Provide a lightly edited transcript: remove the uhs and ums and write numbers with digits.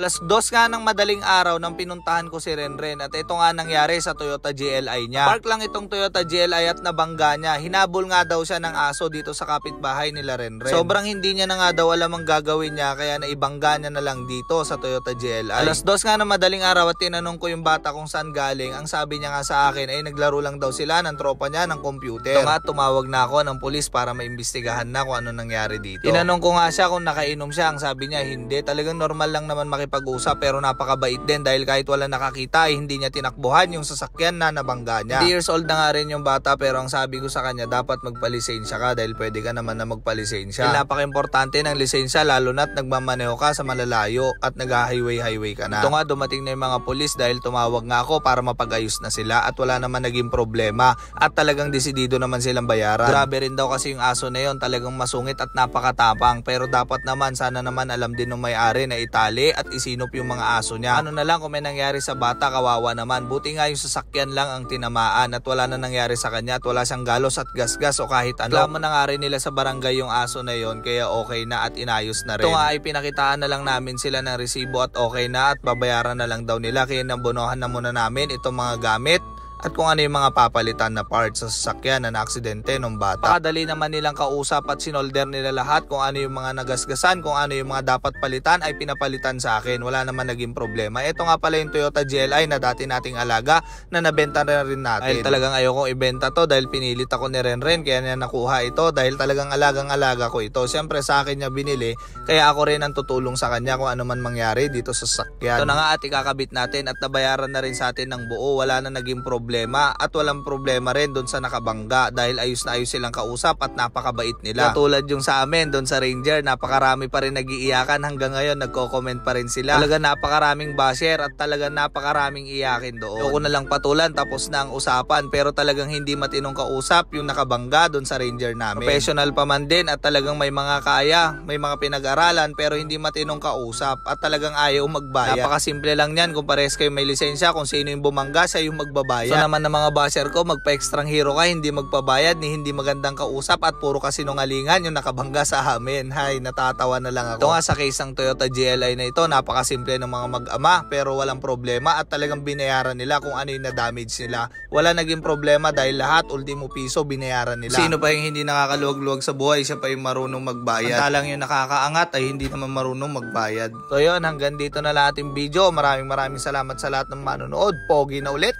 2:00 nga ng madaling araw nang pinuntahan ko si Renren at ito nga nangyari sa Toyota GLI niya. Park lang itong Toyota GLI at nabangga niya. Hinabol nga daw siya ng aso dito sa kapitbahay nila Renren. Sobrang hindi niya na nga daw alam ang gagawin niya kaya naibangga niya na lang dito sa Toyota GLI. 2:00 nga ng madaling araw at tinanong ko yung bata kung saan galing. Ang sabi niya nga sa akin ay naglaro lang daw sila ng tropa niya ng computer. Ito nga tumawag na ako ng pulis para maimbestigahan na kung ano nangyari dito. Tinanong ko nga siya kung nakainom siya. Ang sabi niya hindi, talagang normal lang naman makipag-usap pero napakabait din dahil kahit wala nakakita ay hindi niya tinakbuhan yung sasakyan na nabangga niya. 3 years old na nga rin yung bata pero ang sabi ko sa kanya dapat magpalisensya ka dahil pwede ka naman na magpalisensya. Napaka-importante ng lisensya lalo na't nagmamaneho ka sa malalayo at nag-highway ka na. Ito nga dumating na yung mga pulis dahil tumawag nga ako para mapag-ayos na sila at wala naman naging problema at talagang desidido naman silang bayaran. Grabe rin daw kasi yung aso na yon, talagang masungit at napakatapang pero dapat naman sana naman alam din ng may-ari na itali at isinop yung mga aso niya. Ano na lang kung may nangyari sa bata, kawawa naman. Buti nga yung sasakyan lang ang tinamaan at wala na nangyari sa kanya at wala siyang galos at gasgas o kahit ano. Alam mo na nga rin nila sa barangay yung aso na yon kaya okay na at inayos na rin. Ito nga ay pinakitaan na lang namin sila ng resibo at okay na at babayaran na lang daw nila kaya nambonohan na muna namin itong mga gamit at kung ano yung mga papalitan na parts sa sasakyan na naaksidente ng bata. Pakadali naman nilang kausap at sinolder nila lahat kung ano yung mga nagasgasan, kung ano yung mga dapat palitan ay pinapalitan sa akin. Wala naman naging problema. Ito nga pala yung Toyota GLI na dati nating alaga na nabenta na rin natin. Dahil talagang ayokong ibenta to dahil pinilit ako ni Renren kaya niya nakuha ito dahil talagang alagang-alaga ko ito. Siyempre sa akin niya binili kaya ako rin ang tutulong sa kanya kung ano man mangyari dito sa sasakyan. Ito na nga at ikakabit natin at nabayaran na rin sa atin ng buo. Wala na naging problema at walang problema rin doon sa nakabangga dahil ayos na ayos silang kausap at napakabait nila. Katulad yung sa amin doon sa Ranger, napakarami pa rin nag-iiyakan hanggang ngayon, nagko-comment pa rin sila. Talaga napakaraming basher at talaga napakaraming iyakin doon. Ayoko na lang patulan, tapos na ang usapan pero talagang hindi matinong kausap yung nakabangga doon sa Ranger namin. Professional pa man din at talagang may mga kaya, may mga pinag-aralan pero hindi matinong kausap at talagang ayaw magbayad. Napakasimple lang yan kung pares kayo may lisensya, kung sino yung bumangga siya yung magbabayad. So naman ng mga basher ko, magpa-extrang hero ka, hindi magpabayad ni hindi magandang kausap at puro kasinungalingan yung nakabangga sa amin. Hay, natatawa na lang ako. Ito nga sa case ng Toyota GLI na ito, napakasimple ng mga mag-ama pero walang problema at talagang binayaran nila kung ano yung na-damage nila. Wala naging problema dahil lahat ultimo piso binayaran nila. Sino pa yung hindi nakakaluwag-luwag sa buhay, siya pa yung marunong magbayad. Talang yung nakakaangat ay hindi naman marunong magbayad. So yun, hanggang dito na lang ating video. Maraming salamat sa lahat ng manonood. Pogi na ulit.